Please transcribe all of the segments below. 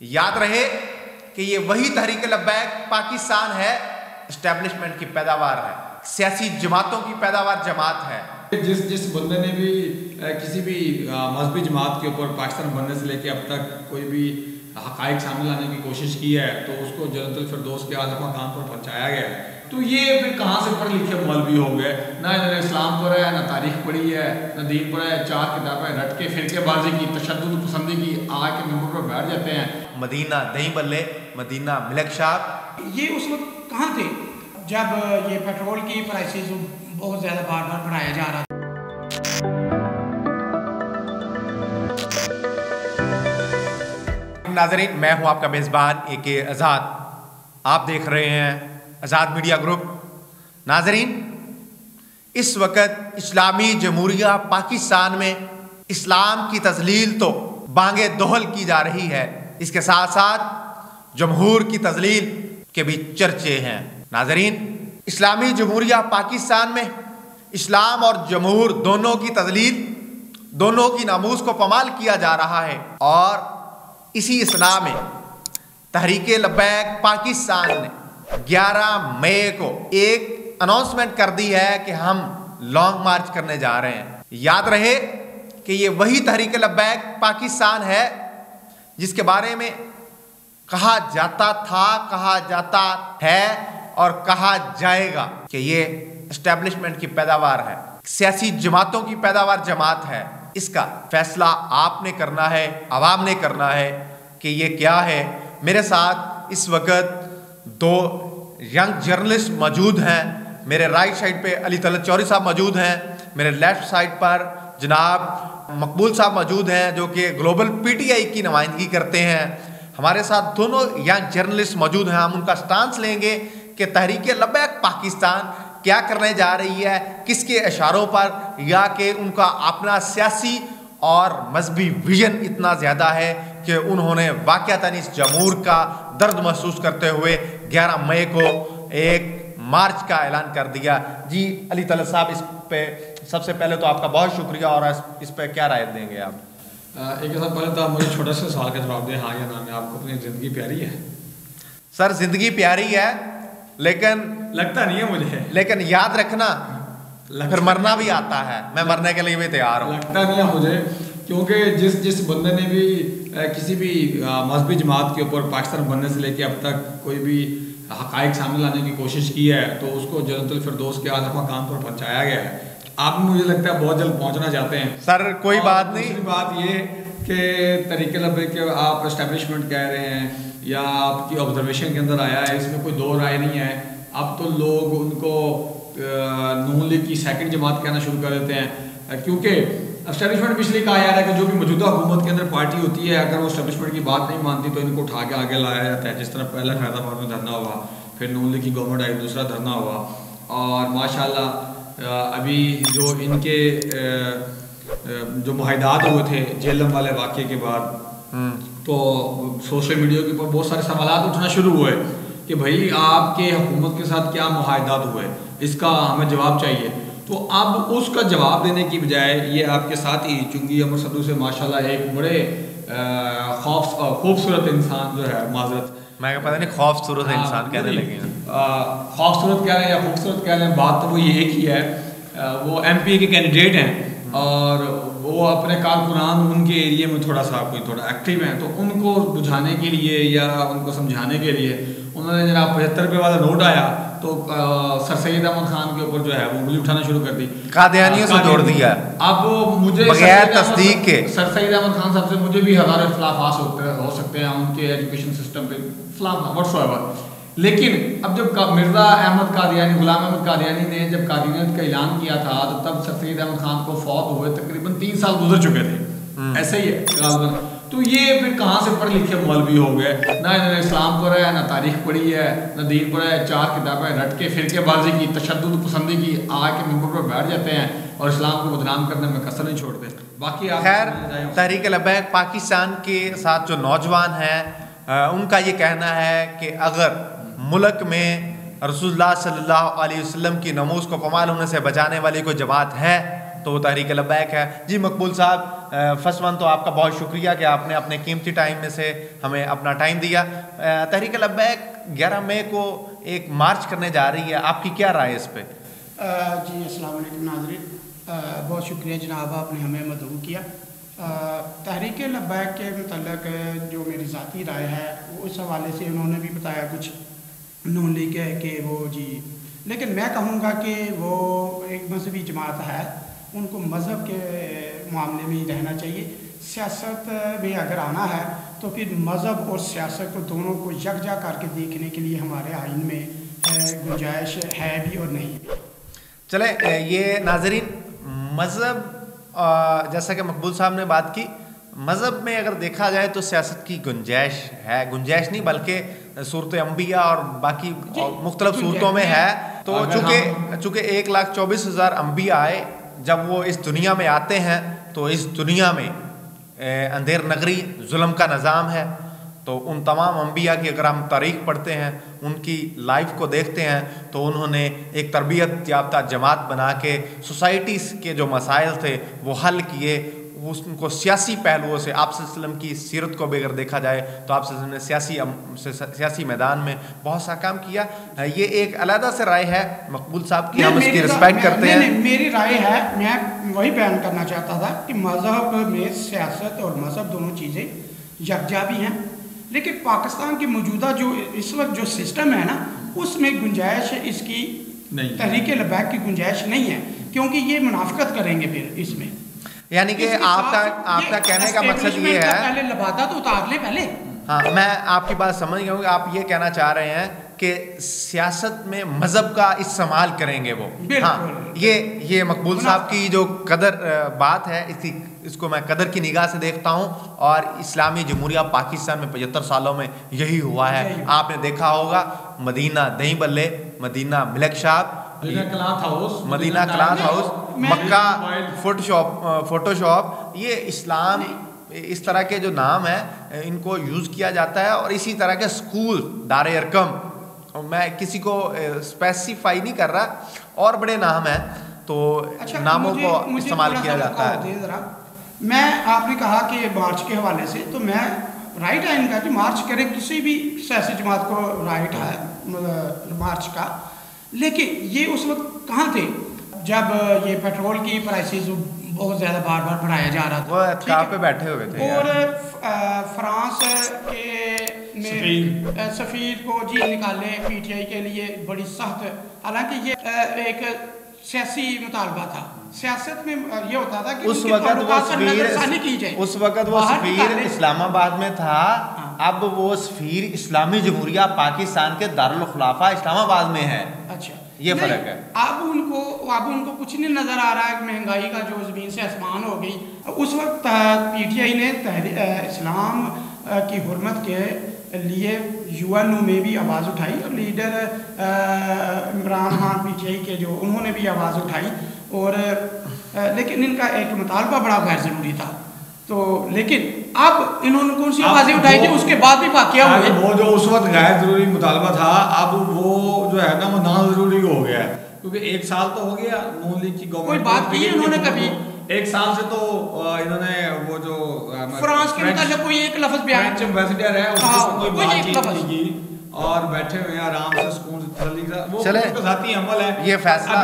याद रहे कि ये वही तहरीक लब्बैक पाकिस्तान है, एस्टेब्लिशमेंट की पैदावार है, सियासी जमातों की पैदावार जमात है। जिस बंदे ने भी किसी भी मजहबी जमात के ऊपर पाकिस्तान बनने से लेके अब तक कोई भी हक़ाइक़ सामने लाने की कोशिश की है तो उसको जन्नतुल फिरदौस के आला मकाम पर पहुँचाया गया है। तो ये फिर कहाँ से पढ़े लिखे मौलवी हो गए, ना इन्होंने इस्लाम पढ़ा है, ना तारीख पढ़ी है, ना दीन पढ़ा है, 4 किताबें रट के फिरकेबाजी की, तशद्दुद पसंदी की, आके मेंबर पर बैठ जाते हैं। मदीना दही बल्ले, मदीना मिल्क शॉप, ये उस वक्त कहाँ थे जब ये पेट्रोल की प्राइसेस बहुत ज़्यादा बार बार बढ़ाया जा रहा था। नाज़रीन, मैं हूं आपका मेज़बान AK आज़ाद। आप देख रहे हैं आज़ाद मीडिया ग्रुप। नाज़रीन, इस वक्त इस्लामी जमहूरिया पाकिस्तान में इस्लाम की तज़लील तो बांगे दोहल की जा रही है, इसके साथ साथ जमहूर की तज़लील के भी चर्चे हैं। नाज़रीन, इस्लामी जमहूरिया पाकिस्तान में इस्लाम और जमहूर दोनों की तज़लील, दोनों की नामूस को पमाल किया जा रहा है और इसी इसना में तहरीक लब्बैक पाकिस्तान ने 11 मई को एक अनाउंसमेंट कर दी है कि हम लॉन्ग मार्च करने जा रहे हैं। याद रहे कि ये वही तहरीक लब्बैक पाकिस्तान है जिसके बारे में कहा जाता था, कहा जाता है और कहा जाएगा कि ये एस्टेब्लिशमेंट की पैदावार है, सियासी जमातों की पैदावार जमात है। इसका फैसला आपने करना है, आवाम ने करना है कि ये क्या है। मेरे साथ इस वक्त 2 यंग जर्नलिस्ट मौजूद हैं। मेरे राइट साइड पे अली तलत चौधरी साहब मौजूद हैं, मेरे लेफ्ट साइड पर जनाब मकबूल साहब मौजूद हैं जो कि ग्लोबल PTI की नुमाइंदगी करते हैं। हमारे साथ दोनों यंग जर्नलिस्ट मौजूद हैं। हम उनका स्टांस लेंगे कि तहरीक लब्बैक पाकिस्तान क्या करने जा रही है, किसके इशारों पर, या कि उनका अपना सियासी और मजहबी विजन इतना ज़्यादा है कि उन्होंने वाक़अतन इस जमहूर का दर्द महसूस करते हुए 11 मई को एक मार्च का ऐलान कर दिया। जी अली तलत साहब, इस पे सबसे पहले तो आपका बहुत शुक्रिया और इस पे क्या राय देंगे आप? एक साहब, पहले तो आप मुझे छोटा सा सवाल का जवाब दें, हाँ या ना में। आपको अपनी ज़िंदगी प्यारी है? सर, ज़िंदगी प्यारी है, लेकिन लगता नहीं है मुझे। लेकिन याद रखना फिर मरना भी आता है। मैं मरने के लिए भी तैयार हूँ। लगता नहीं है मुझे, क्योंकि जिस बंदे ने भी किसी भी मजहबी जमात के ऊपर पाकिस्तान बनने से लेके अब तक कोई भी हक़ाइक़ सामने लाने की कोशिश की है तो उसको जन्नतुल फिरदौस के आला मकाम पर पहुँचाया गया है। आप मुझे लगता है बहुत जल्द पहुँचना चाहते हैं। सर कोई बात नहीं। दूसरी बात ये कि तहरीक लब्बैक के आप एस्टेब्लिशमेंट कह रहे हैं या आपकी ऑब्जर्वेशन के अंदर आया है, इसमें कोई दो राय नहीं है। अब तो लोग उनको नून लीग की सेकंड जमात कहना शुरू कर देते हैं, क्योंकि एस्टेब्लिशमेंट में इसलिए कहा जा रहा है कि जो भी मौजूदा हुकूमत के अंदर पार्टी होती है, अगर वो एस्टेब्लिशमेंट की बात नहीं मानती तो इनको उठा के आगे लाया जाता है। जिस तरह पहले फैज़ाबाद में धरना हुआ, फिर नून लीग की गवर्नमेंट आई, दूसरा धरना हुआ, और माशाल्लाह अभी जो इनके जो मुआहदात हुए थे जेलम वाले वाक़े के बाद, तो सोशल मीडिया के ऊपर बहुत सारे सवालात उठना शुरू हुए कि भाई आपके हुकूमत के साथ क्या मुआहदात हुए, इसका हमें जवाब चाहिए। तो अब उसका जवाब देने की बजाय ये आपके साथ ही, चुंगी अमर सदू से माशाल्लाह एक बड़े खूबसूरत इंसान जो है, माजरत मैं पता नहीं खूबसूरत इंसान कहने लगे हैं, खूबसूरत कह लें या खूबसूरत कह लें, बात तो वो ये एक ही है। वो MP के कैंडिडेट हैं और वो अपने कारकुनान उनके एरिया में थोड़ा एक्टिव हैं, तो उनको बुझाने के लिए या उनको समझाने के लिए उन्होंने जनाब 75 रुपये वाला नोट आया तो सर सैयद अहमद खान के ऊपर जो है वो उंगली उठाना शुरू कर दी, कादियानियों से जोड़ दिया। अब मुझे बगैर तस्दीक के सर सैयद अहमद खान साहब से मुझे भी हज़ारों इख्तिलाफ़ात हो सकते हैं उनके एजुकेशन सिस्टम पे व्हाटसोएवर, लेकिन अब जब मिर्ज़ा अहमद कादियानी, गुलाम अहमद कादियानी ने जब कादियानियत का ऐलान किया था तो तब सर सैयद अहमद खान को फौत हुए तकरीबन 3 साल गुजर चुके थे, ऐसे ही है। तो ये फिर कहाँ से पढ़े लिखे मौलवी हो गए, ना इन्होंने इस्लाम पढ़ा है, ना तारीख पढ़ी है, ना दीन पढ़ा है, 4 किताबें रट के फिरकेबाजी की, तशद्दुद पसंदी की, आके मेंबर पर बैठ जाते हैं और इस्लाम को बदनाम करने में कसर नहीं छोड़ते। बाकी खैर, तहरीक लब्बैक पाकिस्तान के साथ जो नौजवान हैं उनका ये कहना है कि अगर मुल्क में रसूलुल्लाह सल्लल्लाहु अलैहि वसल्लम की नमूज़ को कमाल होने से बचाने वाली कोई जमात है तो वो तहरीक लब्बैक है। जी मकबूल साहब, फर्स्ट वन तो आपका बहुत शुक्रिया कि आपने अपने कीमती टाइम में से हमें अपना टाइम दिया। तहरीक लब्बैक 11 मई को एक मार्च करने जा रही है, आपकी क्या राय इस पर? जी अस्सलाम वालेकुम नाज़रीन, बहुत शुक्रिया जनाब, आपने हमें मदऊ किया। तहरीक लब्बैक के मतलब जो मेरी ज़ाती राय है वो इस हवाले से उन्होंने भी बताया कुछ नून लीग है कि वो जी, लेकिन मैं कहूँगा कि वो एक मजहबी जमात है, उनको मज़हब के मामले में ही रहना चाहिए। सियासत में अगर आना है तो फिर मज़हब और सियासत को दोनों को यकजा करके देखने के लिए हमारे आइन में गुंजाइश है भी और नहीं भी। चले ये नाजरीन, मज़हब जैसा कि मकबूल साहब ने बात की, मज़हब में अगर देखा जाए तो सियासत की गुंजाइश है, गुंजाइश नहीं बल्कि सूरत अंबिया और बाकी मुख्तलिफ सूरतों में है। तो चूँकि 1,24,000 अंबिया आए, जब वो इस दुनिया में आते हैं तो इस दुनिया में अंधेर नगरी जुल्म का निज़ाम है। तो उन तमाम अंबिया की अगर हम तारीख़ पढ़ते हैं, उनकी लाइफ को देखते हैं, तो उन्होंने एक तरबियत याफ्ता जमात बना के सोसाइटीज़ के जो मसाइल थे वो हल किए। उनको सियासी पहलुओं से आप सल्लम की सीरत को भी अगर देखा जाए तो आप सल्लम ने सियासी मैदान में बहुत सा काम किया। ये एक अलग से राय है मकबूल साहब की, हम उसकी रिस्पेक्ट करते हैं। मेरी राय है, मैं वही बयान करना चाहता था कि मज़हब में सियासत और मज़हब दोनों चीज़ें यकजा भी हैं, लेकिन पाकिस्तान की मौजूदा जो इस वक्त जो सिस्टम है ना, उसमें गुंजाइश इसकी तहरीक लब्बैक की गुंजाइश नहीं है, क्योंकि ये मुनाफिकत करेंगे फिर इसमें। यानी कि आपका कहने का मकसद ये है, पहले लबादा तो उतार ले पहले। हाँ, मैं आपकी बात समझ गया हूँ। आप ये कहना चाह रहे हैं कि सियासत में मज़हब का इस्तेमाल करेंगे वो। हाँ, ये मकबूल साहब की जो कदर बात है, इसको मैं कदर की निगाह से देखता हूँ। और इस्लामी जमहूरिया पाकिस्तान में 75 सालों में यही हुआ है। आपने देखा होगा मदीना दही बल्ले, Medina milk shop, Medina cloth house, Mecca Photoshop, ये इस्लाम इस तरह के जो नाम है इनको यूज़ किया जाता है। और इसी तरह के स्कूल, दारे अरकम, मैं किसी को स्पेसिफाई नहीं कर रहा, और बड़े नाम हैं, तो नामों को इस्तेमाल किया जाता है। मैं आपने कहा कि मार्च के हवाले से, तो मैं राइट है इनका कि मार्च करे, किसी भी सियासी जमात को राइट है मार्च का, लेकिन ये उस वक्त कहाँ थे जब ये पेट्रोल की प्राइसेस बहुत ज़्यादा बार बढ़ाया जा रहा था। वो कहाँ पे बैठे हुए थे और फ्रांस के सफ़ीर को जी निकाले पीटीआई के लिए बड़ी सख्त, हालांकि ये एक सियासी मुतालबा था। सियासत में ये होता था कि उस वक्त वो सफ़ीर इस्लामाबाद में था। अब वो सफ़ीर इस्लामी जमहूरिया पाकिस्तान के दारुल खुलाफा इस्लामाबाद में है। अच्छा, ये फर्क है। अब उनको कुछ नहीं नजर आ रहा है, महंगाई का जो ज़मीन से आसमान हो गई। उस वक्त पीटीआई ने इस्लाम की हुर्मत के लिए यूएन में भी आवाज़ उठाई, और लीडर इमरान खान पीटीआई के जो, उन्होंने भी आवाज़ उठाई। और लेकिन इनका एक मुतालबा बड़ा गैर ज़रूरी था। तो लेकिन अब इन्होंने कौन सी आवाज़ें उठाई थी, उसके बाद भी वाक़या हुए। वो जो उस वक्त गैर ज़रूरी मुतालबा था, अब वो जो है ना वो ना ज़रूरी हो गया, क्योंकि 1 साल तो हो गया नून लीग की गवर्नमेंट। कोई बात की उन्होंने कभी 1 साल से तो इन्होंने वो जो फ्रांस के मतलब कोई एक लफ्ज़ बयान, फ्रेंच एम्बेसडर है, उसको कोई बातचीत नहीं की, और बैठे हुए हैं आराम से सुकून से। वो ज़ाती अमल है। ये फैसला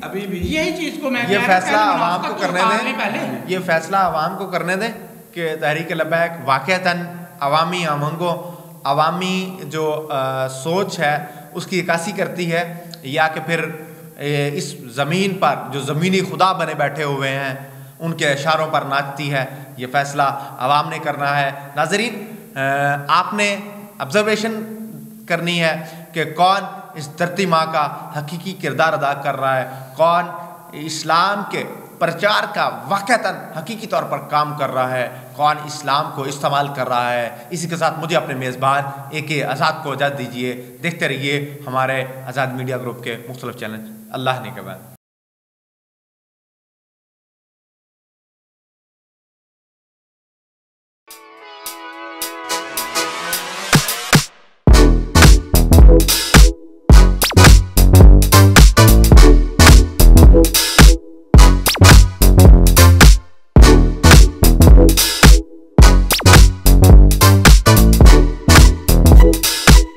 अभी भी यही चीज़ को मैं, ये फैसला आवाम को करने दें, ये फैसला आवाम को करने दें कि तहरीक लब्बैक वाक़अतन अवामी आमंगों, अवामी जो सोच है उसकी इक्कासी करती है, या कि फिर इस ज़मीन पर जो ज़मीनी खुदा बने बैठे हुए हैं उनके इशारों पर नाचती है। ये फैसला आवाम ने करना है। नाज़रीन, आपने ऑब्जर्वेशन करनी है कि कौन इस धरती माँ का हकीकी किरदार अदा कर रहा है, कौन इस्लाम के प्रचार का वाक़अतन हकीकी तौर पर काम कर रहा है, कौन इस्लाम को इस्तेमाल कर रहा है। इसी के साथ मुझे अपने मेज़बान AK आज़ाद को इजाज़त दीजिए। देखते रहिए हमारे आज़ाद मीडिया ग्रुप के मुख्तलिफ चैनल। अल्लाह ने के बाद।